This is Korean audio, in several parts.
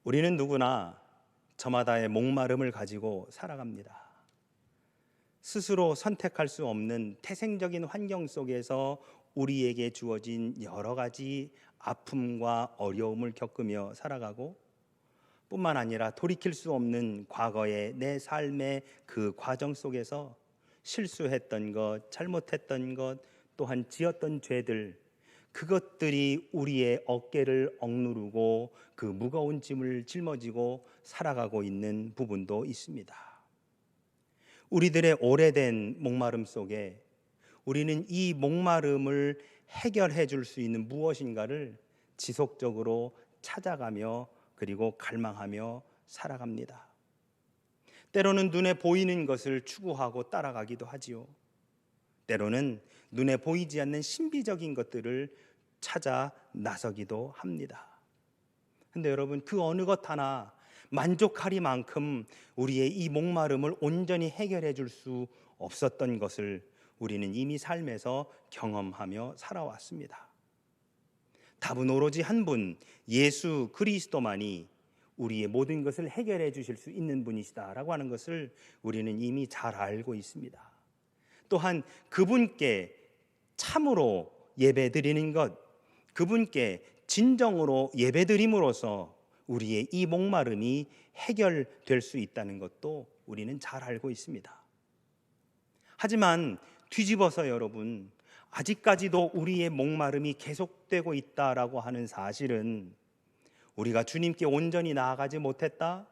우리는 누구나 저마다의 목마름을 가지고 살아갑니다. 스스로 선택할 수 없는 태생적인 환경 속에서 우리에게 주어진 여러 가지 아픔과 어려움을 겪으며 살아가고, 뿐만 아니라 돌이킬 수 없는 과거의 내 삶의 그 과정 속에서 실수했던 것, 잘못했던 것, 또한 지었던 죄들, 그것들이 우리의 어깨를 억누르고 그 무거운 짐을 짊어지고 살아가고 있는 부분도 있습니다. 우리들의 오래된 목마름 속에 우리는 이 목마름을 해결해 줄 수 있는 무엇인가를 지속적으로 찾아가며 그리고 갈망하며 살아갑니다. 때로는 눈에 보이는 것을 추구하고 따라가기도 하지요. 때로는 눈에 보이지 않는 신비적인 것들을 찾아 나서기도 합니다. 근데 여러분, 그 어느 것 하나 만족하리만큼 우리의 이 목마름을 온전히 해결해 줄 수 없었던 것을 우리는 이미 삶에서 경험하며 살아왔습니다. 답은 오로지 한 분, 예수 그리스도만이 우리의 모든 것을 해결해 주실 수 있는 분이시다라고 하는 것을 우리는 이미 잘 알고 있습니다. 또한 그분께 참으로 예배드리는 것, 그분께 진정으로 예배드림으로써 우리의 이 목마름이 해결될 수 있다는 것도 우리는 잘 알고 있습니다. 하지만 뒤집어서 여러분, 아직까지도 우리의 목마름이 계속되고 있다라고 하는 사실은 우리가 주님께 온전히 나아가지 못했다,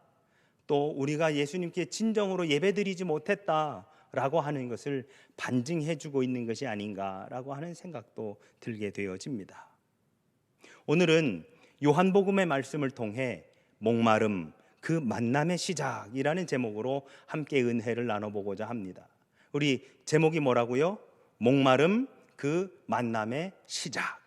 또 우리가 예수님께 진정으로 예배드리지 못했다라고 하는 것을 반증해 주고 있는 것이 아닌가라고 하는 생각도 들게 되어집니다. 오늘은 요한복음의 말씀을 통해 목마름, 그 만남의 시작이라는 제목으로 함께 은혜를 나눠보고자 합니다. 우리 제목이 뭐라고요? 목마름, 그 만남의 시작.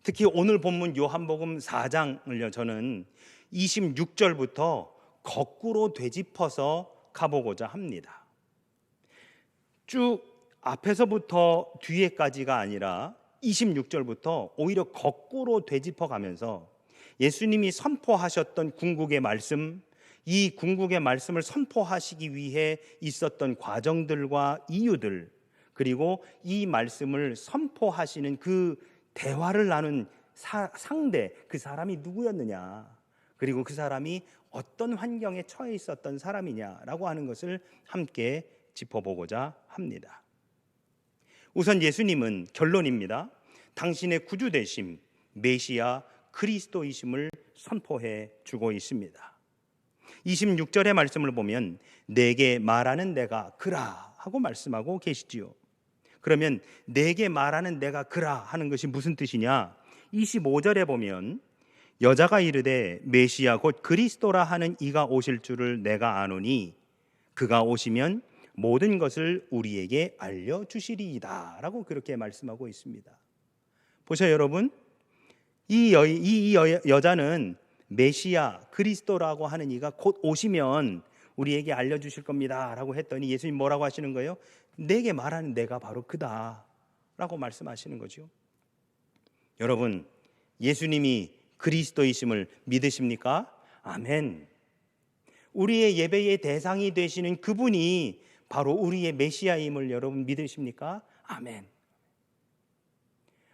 특히 오늘 본문 요한복음 4장을요, 저는 26절부터 거꾸로 되짚어서 가보고자 합니다. 쭉 앞에서부터 뒤에까지가 아니라 26절부터 오히려 거꾸로 되짚어 가면서 예수님이 선포하셨던 궁극의 말씀, 이 궁극의 말씀을 선포하시기 위해 있었던 과정들과 이유들, 그리고 이 말씀을 선포하시는 그 대화를 나눈 상대, 그 사람이 누구였느냐, 그리고 그 사람이 어떤 환경에 처해 있었던 사람이냐라고 하는 것을 함께 짚어보고자 합니다. 우선 예수님은, 결론입니다, 당신의 구주 되심, 메시아 그리스도이심을 선포해 주고 있습니다. 26절의 말씀을 보면 내게 말하는 내가 그라 하고 말씀하고 계시지요. 그러면 내게 말하는 내가 그라 하는 것이 무슨 뜻이냐? 25절에 보면 여자가 이르되 메시아 곧 그리스도라 하는 이가 오실 줄을 내가 아노니 그가 오시면 모든 것을 우리에게 알려주시리이다 라고 그렇게 말씀하고 있습니다. 보셔요 여러분, 이 여자는 메시아 그리스도라고 하는 이가 곧 오시면 우리에게 알려주실 겁니다 라고 했더니 예수님 뭐라고 하시는 거예요? 내게 말하는 내가 바로 그다 라고 말씀하시는 거죠. 여러분, 예수님이 그리스도이심을 믿으십니까? 아멘. 우리의 예배의 대상이 되시는 그분이 바로 우리의 메시아임을 여러분 믿으십니까? 아멘.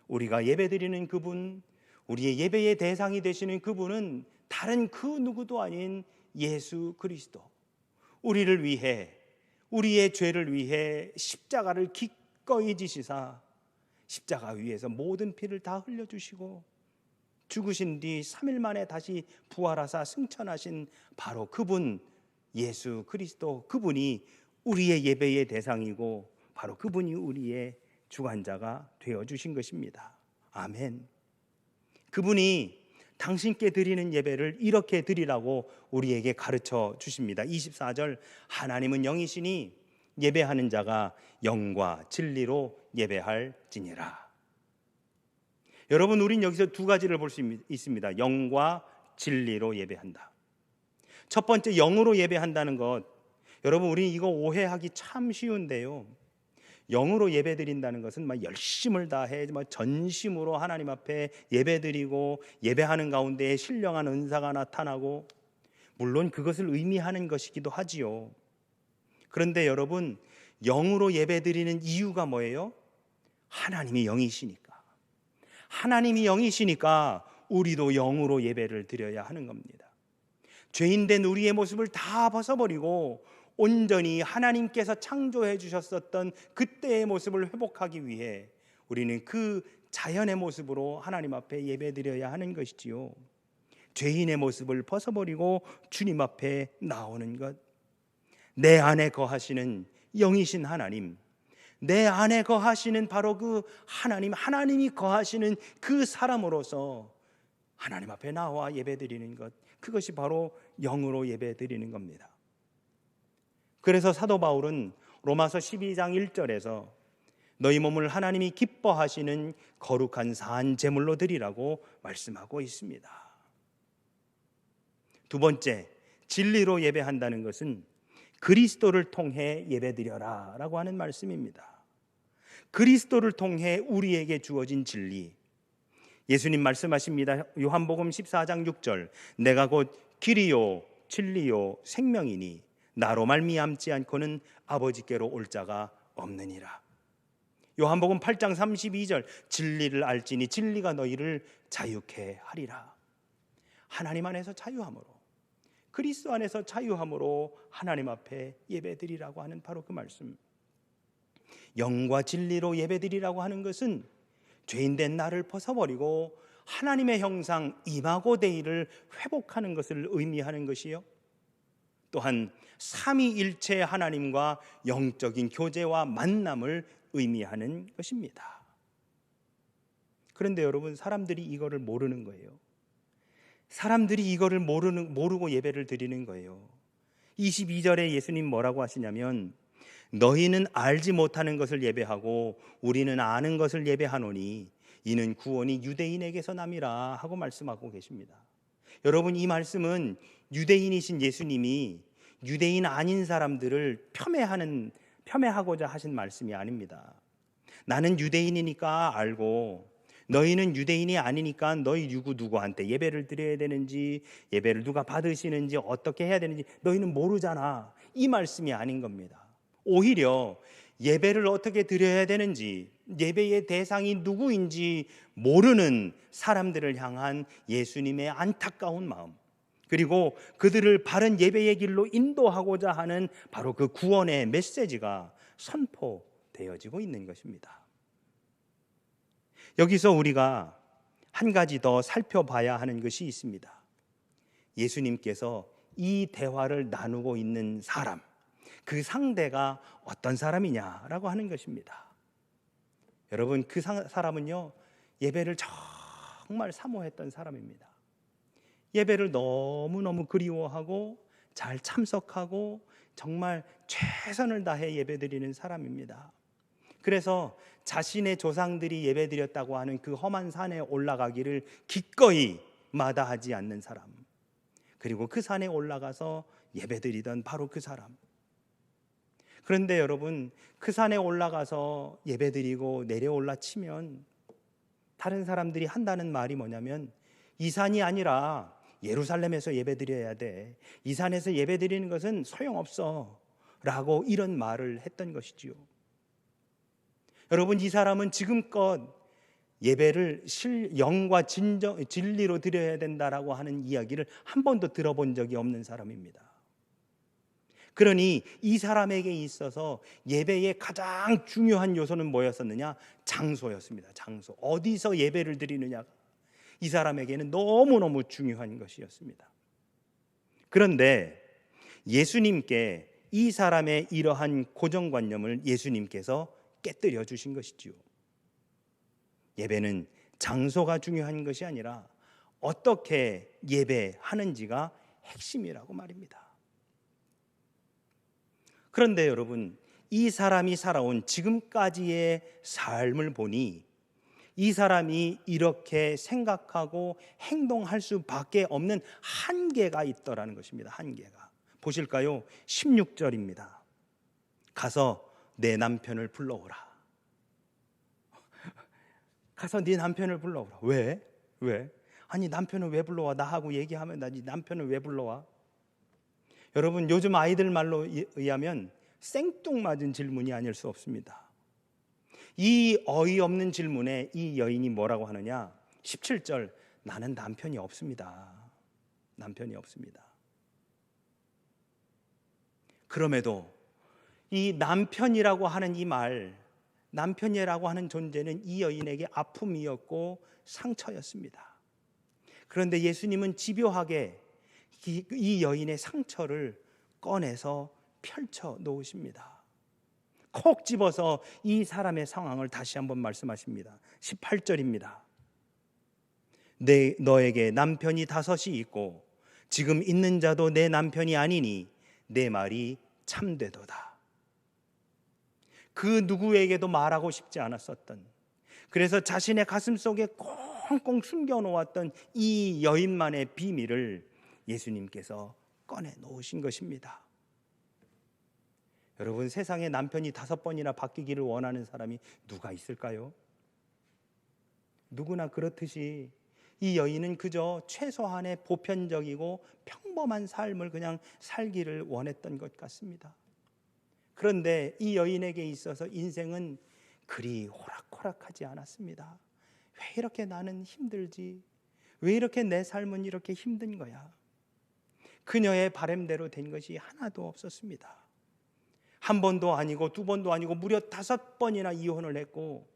우리가 예배드리는 그분, 우리의 예배의 대상이 되시는 그분은 다른 그 누구도 아닌 예수 그리스도, 우리를 위해, 우리의 죄를 위해 십자가를 기꺼이 지시사 십자가 위에서 모든 피를 다 흘려주시고 죽으신 뒤 3일 만에 다시 부활하사 승천하신 바로 그분 예수 그리스도, 그분이 우리의 예배의 대상이고 바로 그분이 우리의 주관자가 되어주신 것입니다. 아멘. 그분이 당신께 드리는 예배를 이렇게 드리라고 우리에게 가르쳐 주십니다. 24절, 하나님은 영이시니 예배하는 자가 영과 진리로 예배할지니라. 여러분, 우린 여기서 두 가지를 볼 수 있습니다. 영과 진리로 예배한다. 첫 번째, 영으로 예배한다는 것, 여러분 우리 이거 오해하기 참 쉬운데요, 영으로 예배드린다는 것은 막 열심을 다해 전심으로 하나님 앞에 예배드리고 예배하는 가운데 신령한 은사가 나타나고, 물론 그것을 의미하는 것이기도 하지요. 그런데 여러분, 영으로 예배드리는 이유가 뭐예요? 하나님이 영이시니까. 하나님이 영이시니까 우리도 영으로 예배를 드려야 하는 겁니다. 죄인된 우리의 모습을 다 벗어버리고 온전히 하나님께서 창조해 주셨었던 그때의 모습을 회복하기 위해 우리는 그 자연의 모습으로 하나님 앞에 예배드려야 하는 것이지요. 죄인의 모습을 벗어버리고 주님 앞에 나오는 것, 내 안에 거하시는 영이신 하나님, 내 안에 거하시는 바로 그 하나님, 하나님이 거하시는 그 사람으로서 하나님 앞에 나와 예배드리는 것, 그것이 바로 영으로 예배드리는 겁니다. 그래서 사도 바울은 로마서 12장 1절에서 너희 몸을 하나님이 기뻐하시는 거룩한 산 제물로 드리라고 말씀하고 있습니다. 두 번째, 진리로 예배한다는 것은 그리스도를 통해 예배드려라 라고 하는 말씀입니다. 그리스도를 통해 우리에게 주어진 진리, 예수님 말씀하십니다. 요한복음 14장 6절, 내가 곧 길이요 진리요 생명이니 나로 말미암지 않고는 아버지께로 올 자가 없느니라. 요한복음 8장 32절, 진리를 알지니 진리가 너희를 자유케 하리라. 하나님 안에서 자유함으로, 그리스도 안에서 자유함으로 하나님 앞에 예배드리라고 하는 바로 그 말씀. 영과 진리로 예배드리라고 하는 것은 죄인된 나를 벗어버리고 하나님의 형상 이마고 데이를 회복하는 것을 의미하는 것이요, 또한 삼위일체 하나님과 영적인 교제와 만남을 의미하는 것입니다. 그런데 여러분, 사람들이 이거를 모르는 거예요. 사람들이 이거를 모르고 예배를 드리는 거예요. 22절에 예수님 뭐라고 하시냐면, 너희는 알지 못하는 것을 예배하고 우리는 아는 것을 예배하노니 이는 구원이 유대인에게서 남이라 하고 말씀하고 계십니다. 여러분, 이 말씀은 유대인이신 예수님이 유대인 아닌 사람들을 폄훼하고자 하신 말씀이 아닙니다. 나는 유대인이니까 알고 너희는 유대인이 아니니까 너희 누구한테 예배를 드려야 되는지, 예배를 누가 받으시는지, 어떻게 해야 되는지 너희는 모르잖아, 이 말씀이 아닌 겁니다. 오히려 예배를 어떻게 드려야 되는지, 예배의 대상이 누구인지 모르는 사람들을 향한 예수님의 안타까운 마음, 그리고 그들을 바른 예배의 길로 인도하고자 하는 바로 그 구원의 메시지가 선포되어지고 있는 것입니다. 여기서 우리가 한 가지 더 살펴봐야 하는 것이 있습니다. 예수님께서 이 대화를 나누고 있는 사람, 그 상대가 어떤 사람이냐라고 하는 것입니다. 여러분, 그 사람은요, 예배를 정말 사모했던 사람입니다. 예배를 너무너무 그리워하고 잘 참석하고 정말 최선을 다해 예배드리는 사람입니다. 그래서 자신의 조상들이 예배드렸다고 하는 그 험한 산에 올라가기를 기꺼이 마다하지 않는 사람, 그리고 그 산에 올라가서 예배드리던 바로 그 사람. 그런데 여러분, 그 산에 올라가서 예배드리고 내려올라 치면 다른 사람들이 한다는 말이 뭐냐면, 이 산이 아니라 예루살렘에서 예배드려야 돼, 이 산에서 예배드리는 것은 소용없어 라고 이런 말을 했던 것이지요. 여러분, 이 사람은 지금껏 예배를 영과 진리로 드려야 된다라고 하는 이야기를 한 번도 들어본 적이 없는 사람입니다. 그러니 이 사람에게 있어서 예배의 가장 중요한 요소는 뭐였었느냐? 장소였습니다. 장소. 어디서 예배를 드리느냐가 이 사람에게는 너무너무 중요한 것이었습니다. 그런데 예수님께 이 사람의 이러한 고정관념을 예수님께서 깨뜨려 주신 것이지요. 예배는 장소가 중요한 것이 아니라 어떻게 예배하는지가 핵심이라고 말입니다. 그런데 여러분, 이 사람이 살아온 지금까지의 삶을 보니 이 사람이 이렇게 생각하고 행동할 수밖에 없는 한계가 있더라는 것입니다. 한계가. 보실까요? 16절입니다. 가서 내 남편을 불러오라. 가서 네 남편을 불러오라. 왜? 왜? 아니 남편을 왜 불러와? 나하고 얘기하면 나지 남편을 왜 불러와? 여러분 요즘 아이들 말로 의하면 생뚱맞은 질문이 아닐 수 없습니다. 이 어이없는 질문에 이 여인이 뭐라고 하느냐? 17절, 나는 남편이 없습니다. 남편이 없습니다. 그럼에도 이 남편이라고 하는 이 말, 남편이라고 하는 존재는 이 여인에게 아픔이었고 상처였습니다. 그런데 예수님은 집요하게 이 여인의 상처를 꺼내서 펼쳐 놓으십니다. 콕 집어서 이 사람의 상황을 다시 한번 말씀하십니다. 18절입니다. 너에게 남편이 5이 있고 지금 있는 자도 내 남편이 아니니 내 말이 참되도다. 그 누구에게도 말하고 싶지 않았었던, 그래서 자신의 가슴 속에 꽁꽁 숨겨놓았던 이 여인만의 비밀을 예수님께서 꺼내 놓으신 것입니다. 여러분, 세상에 남편이 5번이나 바뀌기를 원하는 사람이 누가 있을까요? 누구나 그렇듯이 이 여인은 그저 최소한의 보편적이고 평범한 삶을 그냥 살기를 원했던 것 같습니다. 그런데 이 여인에게 있어서 인생은 그리 호락호락하지 않았습니다. 왜 이렇게 나는 힘들지? 왜 이렇게 내 삶은 이렇게 힘든 거야? 그녀의 바람대로 된 것이 하나도 없었습니다. 한 번도 아니고 2번도 아니고 무려 5번이나 이혼을 했고,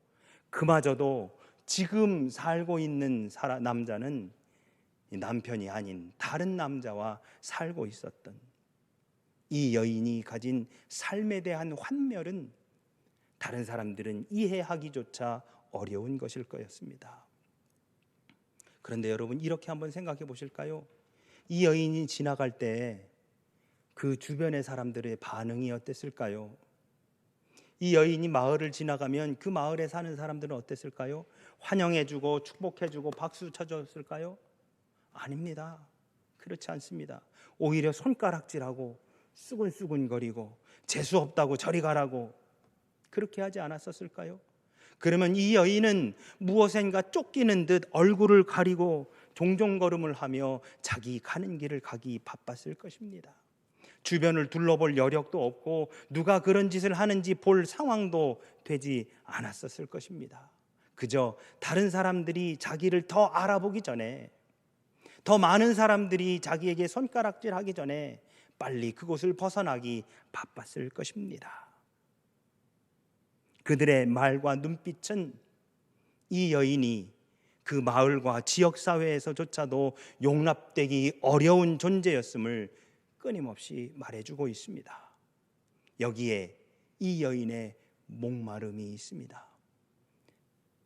그마저도 지금 살고 있는 남자는 남편이 아닌 다른 남자와 살고 있었던 이 여인이 가진 삶에 대한 환멸은 다른 사람들은 이해하기조차 어려운 것일 거였습니다. 그런데 여러분, 이렇게 한번 생각해 보실까요? 이 여인이 지나갈 때 그 주변의 사람들의 반응이 어땠을까요? 이 여인이 마을을 지나가면 그 마을에 사는 사람들은 어땠을까요? 환영해주고 축복해주고 박수 쳐줬을까요? 아닙니다. 그렇지 않습니다. 오히려 손가락질하고 수근수근거리고 재수없다고 저리 가라고 그렇게 하지 않았었을까요? 그러면 이 여인은 무엇인가 쫓기는 듯 얼굴을 가리고 종종걸음을 하며 자기 가는 길을 가기 바빴을 것입니다. 주변을 둘러볼 여력도 없고 누가 그런 짓을 하는지 볼 상황도 되지 않았었을 것입니다. 그저 다른 사람들이 자기를 더 알아보기 전에, 더 많은 사람들이 자기에게 손가락질하기 전에 빨리 그곳을 벗어나기 바빴을 것입니다. 그들의 말과 눈빛은 이 여인이 그 마을과 지역사회에서조차도 용납되기 어려운 존재였음을 끊임없이 말해주고 있습니다. 여기에 이 여인의 목마름이 있습니다.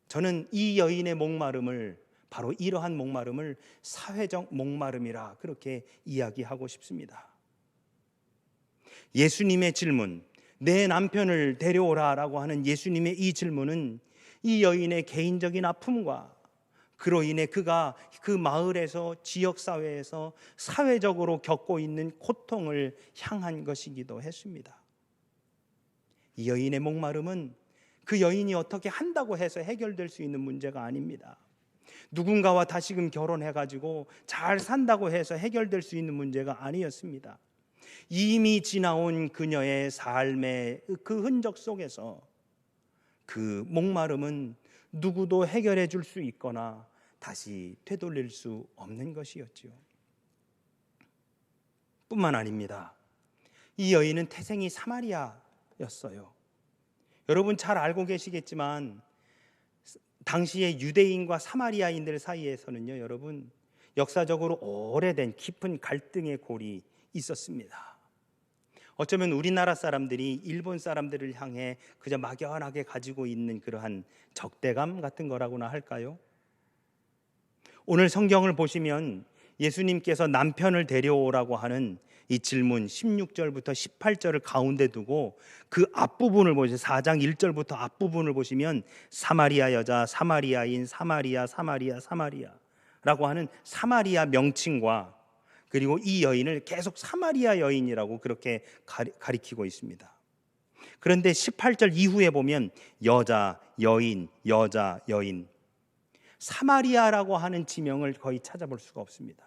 저는 이 여인의 목마름을, 바로 이러한 목마름을 사회적 목마름이라 그렇게 이야기하고 싶습니다. 예수님의 질문, 내 남편을 데려오라 라고 하는 예수님의 이 질문은 이 여인의 개인적인 아픔과 그로 인해 그가 그 마을에서, 지역사회에서 사회적으로 겪고 있는 고통을 향한 것이기도 했습니다. 이 여인의 목마름은 그 여인이 어떻게 한다고 해서 해결될 수 있는 문제가 아닙니다. 누군가와 다시금 결혼해가지고 잘 산다고 해서 해결될 수 있는 문제가 아니었습니다. 이미 지나온 그녀의 삶의 그 흔적 속에서 그 목마름은 누구도 해결해 줄 수 있거나 다시 되돌릴 수 없는 것이었죠. 뿐만 아닙니다. 이 여인은 태생이 사마리아였어요. 여러분 잘 알고 계시겠지만 당시의 유대인과 사마리아인들 사이에서는요, 여러분 역사적으로 오래된 깊은 갈등의 골이 있었습니다. 어쩌면 우리나라 사람들이 일본 사람들을 향해 그저 막연하게 가지고 있는 그러한 적대감 같은 거라고나 할까요? 오늘 성경을 보시면 예수님께서 남편을 데려오라고 하는 이 질문 16절부터 18절을 가운데 두고 그 앞부분을 보시면 4장 1절부터 앞부분을 보시면 사마리아 여자, 사마리아인, 사마리아 라고 하는 사마리아 명칭과 그리고 이 여인을 계속 사마리아 여인이라고 그렇게 가리키고 있습니다. 그런데 18절 이후에 보면 여자, 여인, 여자, 여인, 사마리아라고 하는 지명을 거의 찾아볼 수가 없습니다.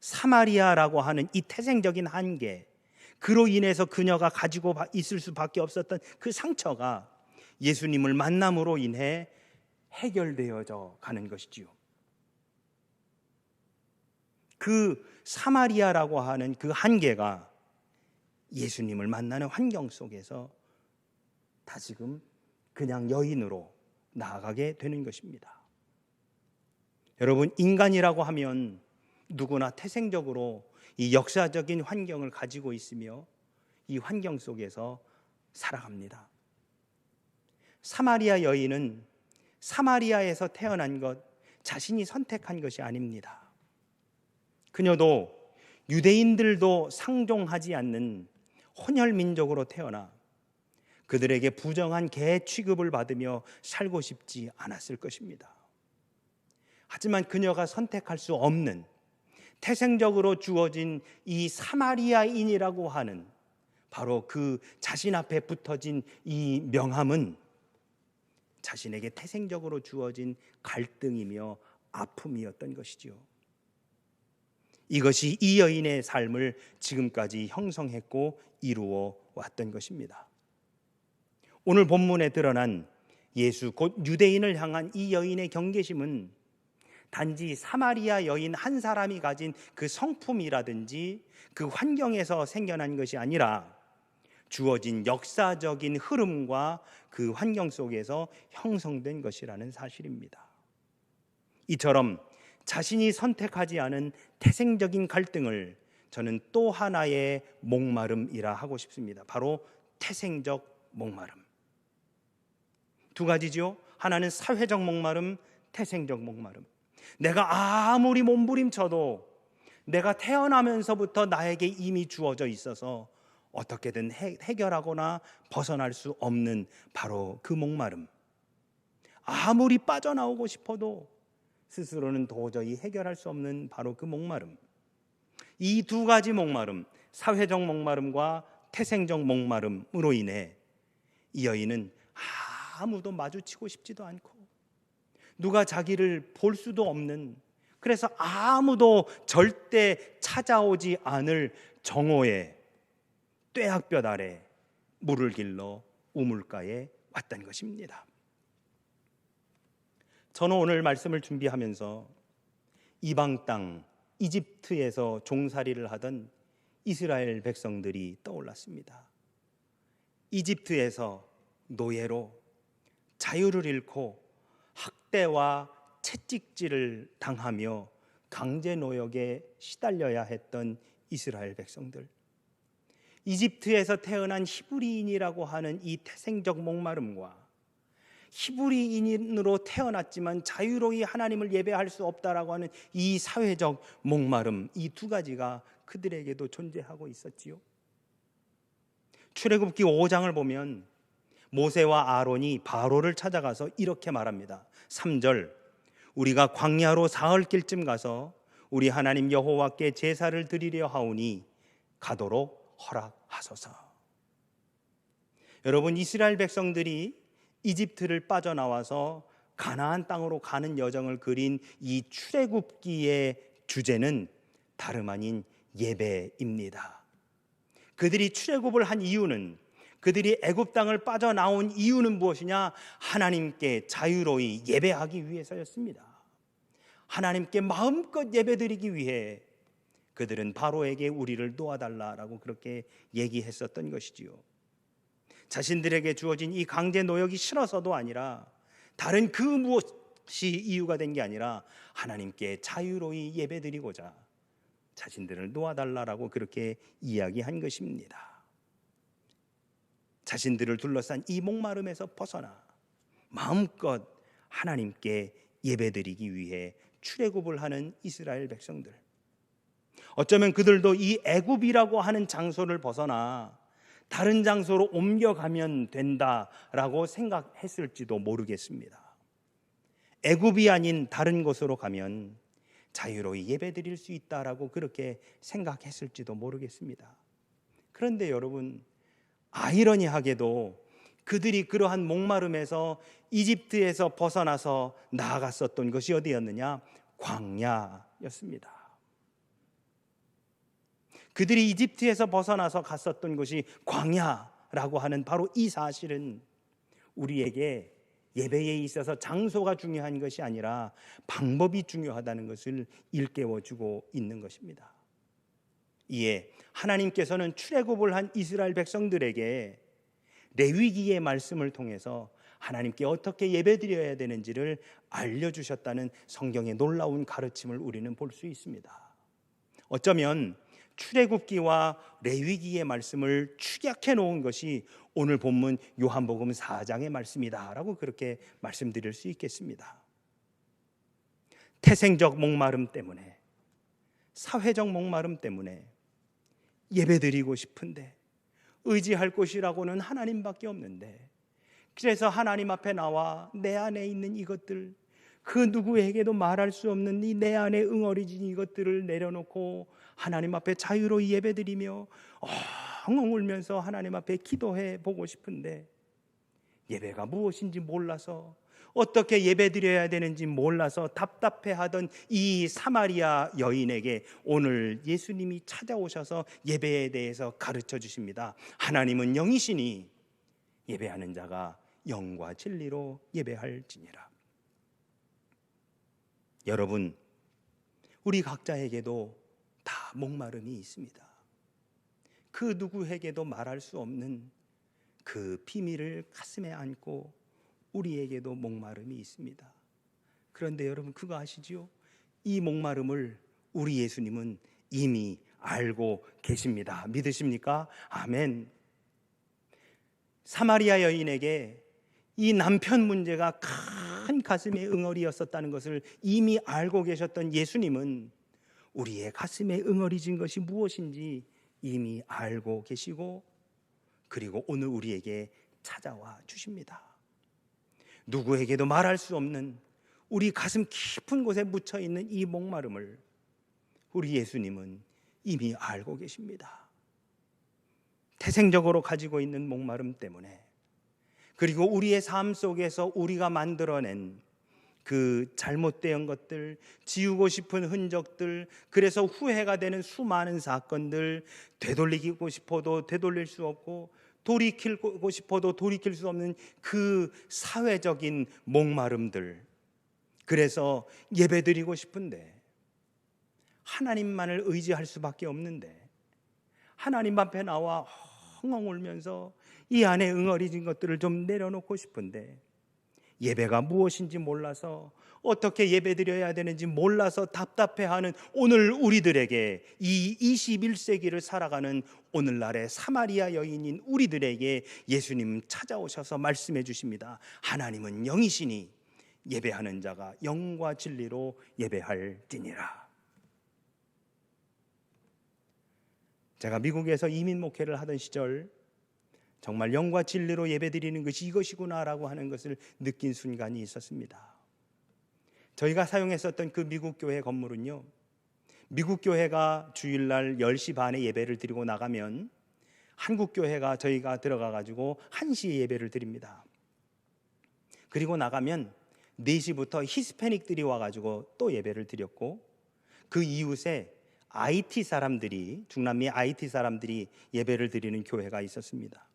사마리아라고 하는 이 태생적인 한계, 그로 인해서 그녀가 가지고 있을 수밖에 없었던 그 상처가 예수님을 만남으로 인해 해결되어져 가는 것이지요. 그 사마리아라고 하는 그 한계가 예수님을 만나는 환경 속에서 다시금 그냥 여인으로 나아가게 되는 것입니다. 여러분, 인간이라고 하면 누구나 태생적으로 이 역사적인 환경을 가지고 있으며 이 환경 속에서 살아갑니다. 사마리아 여인은 사마리아에서 태어난 것, 자신이 선택한 것이 아닙니다. 그녀도 유대인들도 상종하지 않는 혼혈 민족으로 태어나 그들에게 부정한 개 취급을 받으며 살고 싶지 않았을 것입니다. 하지만 그녀가 선택할 수 없는 태생적으로 주어진 이 사마리아인이라고 하는 바로 그 자신 앞에 붙어진 이 명함은 자신에게 태생적으로 주어진 갈등이며 아픔이었던 것이죠. 이것이 이 여인의 삶을 지금까지 형성했고 이루어 왔던 것입니다. 오늘 본문에 드러난 예수 곧 유대인을 향한 이 여인의 경계심은 단지 사마리아 여인 한 사람이 가진 그 성품이라든지 그 환경에서 생겨난 것이 아니라 주어진 역사적인 흐름과 그 환경 속에서 형성된 것이라는 사실입니다. 이처럼 자신이 선택하지 않은 태생적인 갈등을 저는 또 하나의 목마름이라 하고 싶습니다. 바로 태생적 목마름. 두 가지죠. 하나는 사회적 목마름, 태생적 목마름. 내가 아무리 몸부림쳐도 내가 태어나면서부터 나에게 이미 주어져 있어서 어떻게든 해결하거나 벗어날 수 없는 바로 그 목마름. 아무리 빠져나오고 싶어도 스스로는 도저히 해결할 수 없는 바로 그 목마름. 이 두 가지 목마름, 사회적 목마름과 태생적 목마름으로 인해 이 여인은 아무도 마주치고 싶지도 않고 누가 자기를 볼 수도 없는, 그래서 아무도 절대 찾아오지 않을 정오의 뙤약볕 아래 물을 길러 우물가에 왔던 것입니다. 저는 오늘 말씀을 준비하면서 이방 땅 이집트에서 종살이를 하던 이스라엘 백성들이 떠올랐습니다. 이집트에서 노예로 자유를 잃고 학대와 채찍질을 당하며 강제 노역에 시달려야 했던 이스라엘 백성들, 이집트에서 태어난 히브리인이라고 하는 이 태생적 목마름과 히브리인으로 태어났지만 자유로이 하나님을 예배할 수 없다라고 하는 이 사회적 목마름, 이 두 가지가 그들에게도 존재하고 있었지요. 출애굽기 5장을 보면 모세와 아론이 바로를 찾아가서 이렇게 말합니다. 3절, 우리가 광야로 사흘길쯤 가서 우리 하나님 여호와께 제사를 드리려 하오니 가도록 허락하소서. 여러분, 이스라엘 백성들이 이집트를 빠져나와서 가나안 땅으로 가는 여정을 그린 이 출애굽기의 주제는 다름 아닌 예배입니다. 그들이 출애굽을 한 이유는, 그들이 애굽 땅을 빠져나온 이유는 무엇이냐? 하나님께 자유로이 예배하기 위해서였습니다. 하나님께 마음껏 예배드리기 위해 그들은 바로에게 우리를 놓아달라라고 그렇게 얘기했었던 것이지요. 자신들에게 주어진 이 강제 노역이 싫어서도 아니라, 다른 그 무엇이 이유가 된 게 아니라 하나님께 자유로이 예배드리고자 자신들을 놓아달라라고 그렇게 이야기한 것입니다. 자신들을 둘러싼 이 목마름에서 벗어나 마음껏 하나님께 예배드리기 위해 출애굽을 하는 이스라엘 백성들, 어쩌면 그들도 이 애굽이라고 하는 장소를 벗어나 다른 장소로 옮겨가면 된다라고 생각했을지도 모르겠습니다. 애굽이 아닌 다른 곳으로 가면 자유로이 예배드릴 수 있다라고 그렇게 생각했을지도 모르겠습니다. 그런데 여러분, 아이러니하게도 그들이 그러한 목마름에서 이집트에서 벗어나서 나아갔었던 것이 어디였느냐? 광야였습니다. 그들이 이집트에서 벗어나서 갔었던 것이 광야라고 하는 바로 이 사실은 우리에게 예배에 있어서 장소가 중요한 것이 아니라 방법이 중요하다는 것을 일깨워주고 있는 것입니다. 이에 하나님께서는 출애굽을 한 이스라엘 백성들에게 레위기의 말씀을 통해서 하나님께 어떻게 예배드려야 되는지를 알려주셨다는 성경의 놀라운 가르침을 우리는 볼 수 있습니다. 어쩌면 출애굽기와 레위기의 말씀을 축약해 놓은 것이 오늘 본문 요한복음 4장의 말씀이다라고 그렇게 말씀드릴 수 있겠습니다. 태생적 목마름 때문에, 사회적 목마름 때문에 예배드리고 싶은데 의지할 곳이라고는 하나님밖에 없는데, 그래서 하나님 앞에 나와 내 안에 있는 이것들, 그 누구에게도 말할 수 없는 이 내 안에 응어리진 이것들을 내려놓고 하나님 앞에 자유로이 예배드리며 엉엉 울면서 하나님 앞에 기도해 보고 싶은데, 예배가 무엇인지 몰라서, 어떻게 예배드려야 되는지 몰라서 답답해하던 이 사마리아 여인에게 오늘 예수님이 찾아오셔서 예배에 대해서 가르쳐 주십니다. 하나님은 영이시니 예배하는 자가 영과 진리로 예배할지니라. 여러분, 우리 각자에게도 다 목마름이 있습니다. 그 누구에게도 말할 수 없는 그 비밀을 가슴에 안고 우리에게도 목마름이 있습니다. 그런데 여러분, 그거 아시지요? 이 목마름을 우리 예수님은 이미 알고 계십니다. 믿으십니까? 아멘. 사마리아 여인에게 이 남편 문제가 큰 가슴의 응어리였었다는 것을 이미 알고 계셨던 예수님은 우리의 가슴에 응어리진 것이 무엇인지 이미 알고 계시고, 그리고 오늘 우리에게 찾아와 주십니다. 누구에게도 말할 수 없는 우리 가슴 깊은 곳에 묻혀있는 이 목마름을 우리 예수님은 이미 알고 계십니다. 태생적으로 가지고 있는 목마름 때문에, 그리고 우리의 삶 속에서 우리가 만들어낸 그 잘못된 것들, 지우고 싶은 흔적들, 그래서 후회가 되는 수많은 사건들, 되돌리고 싶어도 되돌릴 수 없고 돌이키고 싶어도 돌이킬 수 없는 그 사회적인 목마름들, 그래서 예배드리고 싶은데 하나님만을 의지할 수밖에 없는데, 하나님 앞에 나와 엉엉 울면서 이 안에 응어리진 것들을 좀 내려놓고 싶은데, 예배가 무엇인지 몰라서, 어떻게 예배드려야 되는지 몰라서 답답해하는 오늘 우리들에게, 이 21세기를 살아가는 오늘날의 사마리아 여인인 우리들에게 예수님 찾아오셔서 말씀해 주십니다. 하나님은 영이시니 예배하는 자가 영과 진리로 예배할지니라. 제가 미국에서 이민 목회를 하던 시절 정말 영과 진리로 예배드리는 것이 이것이구나라고 하는 것을 느낀 순간이 있었습니다. 저희가 사용했었던 그 미국 교회 건물은요, 미국 교회가 주일날 10시 반에 예배를 드리고 나가면 한국 교회가 저희가 들어가 가지고 1시에 예배를 드립니다. 그리고 나가면 4시부터 히스패닉들이 와가지고 또 예배를 드렸고, 그 이웃에 IT 사람들이, 중남미 IT 사람들이 예배를 드리는 교회가 있었습니다.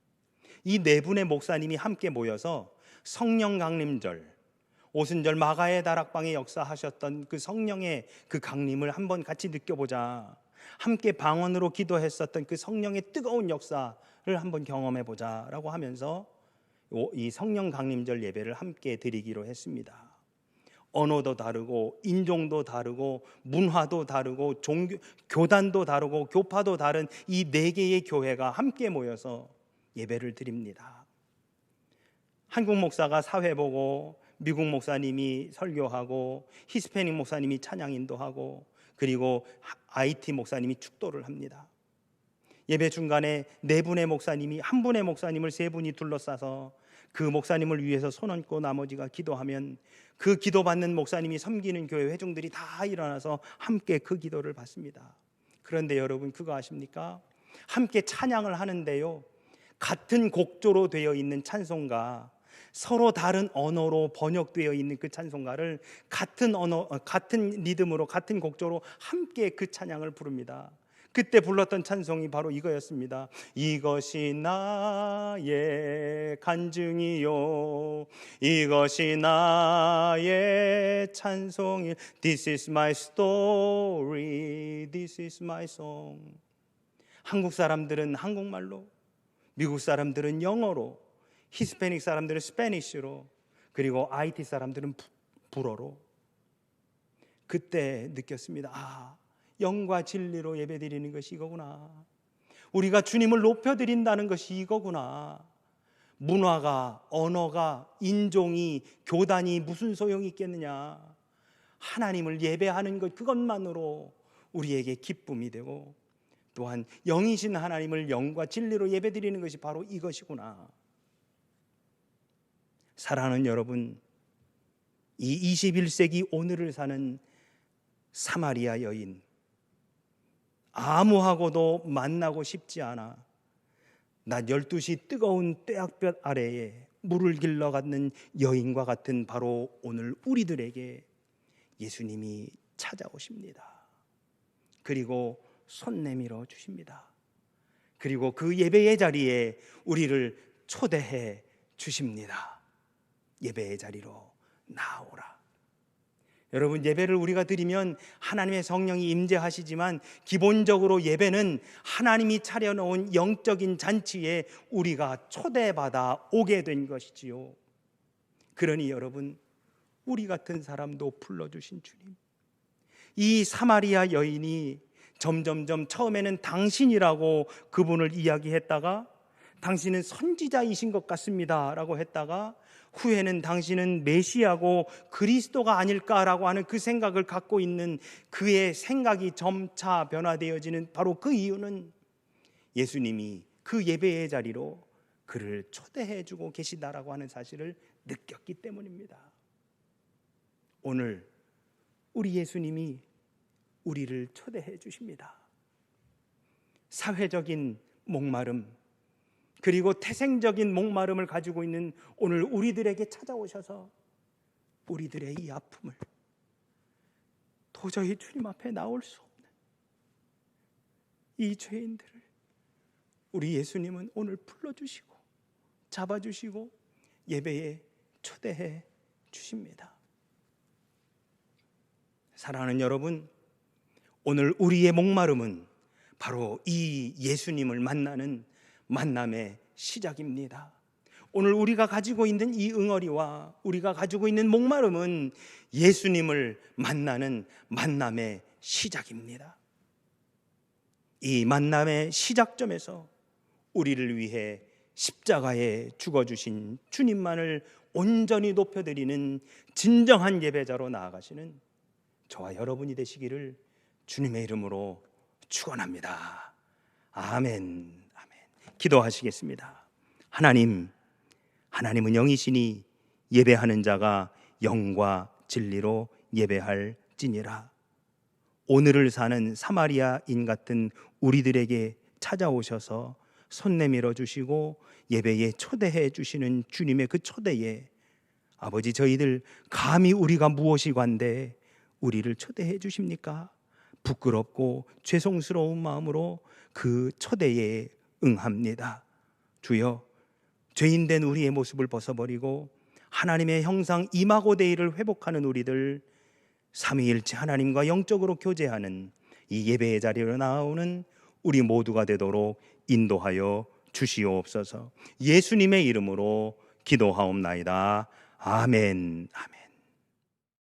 이 네 분의 목사님이 함께 모여서 성령 강림절, 오순절 마가의 다락방에 역사하셨던 그 성령의 그 강림을 한번 같이 느껴보자, 함께 방언으로 기도했었던 그 성령의 뜨거운 역사를 한번 경험해보자 라고 하면서 이 성령 강림절 예배를 함께 드리기로 했습니다. 언어도 다르고 인종도 다르고 문화도 다르고 교단도 다르고 교파도 다른 이 4개의 교회가 함께 모여서 예배를 드립니다. 한국 목사가 사회 보고, 미국 목사님이 설교하고, 히스패닉 목사님이 찬양 인도하고, 그리고 IT 목사님이 축도를 합니다. 예배 중간에 4분의 목사님이, 한 분의 목사님을 3분이 둘러싸서 그 목사님을 위해서 손 얹고 나머지가 기도하면, 그 기도받는 목사님이 섬기는 교회 회중들이 다 일어나서 함께 그 기도를 받습니다. 그런데 여러분, 그거 아십니까? 함께 찬양을 하는데요, 같은 곡조로 되어 있는 찬송가, 서로 다른 언어로 번역되어 있는 그 찬송가를 같은 언어, 같은 리듬으로, 같은 곡조로 함께 그 찬양을 부릅니다. 그때 불렀던 찬송이 바로 이거였습니다. 이것이 나의 간증이요, 이것이 나의 찬송이. This is my story, this is my song. 한국 사람들은 한국말로, 미국 사람들은 영어로, 히스패닉 사람들은 스페니쉬로, 그리고 IT 사람들은 불어로. 그때 느꼈습니다. 아, 영과 진리로 예배드리는 것이 이거구나. 우리가 주님을 높여드린다는 것이 이거구나. 문화가, 언어가, 인종이, 교단이 무슨 소용이 있겠느냐. 하나님을 예배하는 것, 그것만으로 우리에게 기쁨이 되고, 또한 영이신 하나님을 영과 진리로 예배드리는 것이 바로 이것이구나. 사랑하는 여러분, 이 21세기 오늘을 사는 사마리아 여인, 아무하고도 만나고 싶지 않아 낮 12시 뜨거운 떼약볕 아래에 물을 길러 갖는 여인과 같은 바로 오늘 우리들에게 예수님이 찾아오십니다. 그리고 손 내밀어 주십니다. 그리고 그 예배의 자리에 우리를 초대해 주십니다. 예배의 자리로 나오라. 여러분, 예배를 우리가 드리면 하나님의 성령이 임재하시지만 기본적으로 예배는 하나님이 차려놓은 영적인 잔치에 우리가 초대받아 오게 된 것이지요. 그러니 여러분, 우리 같은 사람도 불러주신 주님, 이 사마리아 여인이 점점점 처음에는 당신이라고 그분을 이야기했다가 당신은 선지자이신 것 같습니다 라고 했다가 후에는 당신은 메시아고 그리스도가 아닐까라고 하는 그 생각을 갖고 있는 그의 생각이 점차 변화되어지는 바로 그 이유는 예수님이 그 예배의 자리로 그를 초대해 주고 계시다라고 하는 사실을 느꼈기 때문입니다. 오늘 우리 예수님이 우리를 초대해 주십니다. 사회적인 목마름, 그리고 태생적인 목마름을 가지고 있는 오늘 우리들에게 찾아오셔서 우리들의 이 아픔을, 도저히 주님 앞에 나올 수 없는 이 죄인들을 우리 예수님은 오늘 불러주시고 잡아주시고 예배에 초대해 주십니다. 사랑하는 여러분, 오늘 우리의 목마름은 바로 이 예수님을 만나는 만남의 시작입니다. 오늘 우리가 가지고 있는 이 응어리와 우리가 가지고 있는 목마름은 예수님을 만나는 만남의 시작입니다. 이 만남의 시작점에서 우리를 위해 십자가에 죽어주신 주님만을 온전히 높여드리는 진정한 예배자로 나아가시는 저와 여러분이 되시기를 주님의 이름으로 축원합니다. 아멘. 기도하시겠습니다. 하나님은 영이시니 예배하는 자가 영과 진리로 예배할지니라. 오늘을 사는 사마리아인 같은 우리들에게 찾아오셔서 손 내밀어 주시고 예배에 초대해 주시는 주님의 그 초대에 아버지, 저희들 감히 우리가 무엇이 관대 우리를 초대해 주십니까? 부끄럽고 죄송스러운 마음으로 그 초대에 응합니다. 주여, 죄인된 우리의 모습을 벗어버리고 하나님의 형상 이마고데이를 회복하는 우리들, 삼위일체 하나님과 영적으로 교제하는 이 예배의 자리로 나오는 우리 모두가 되도록 인도하여 주시옵소서. 예수님의 이름으로 기도하옵나이다. 아멘. 아멘.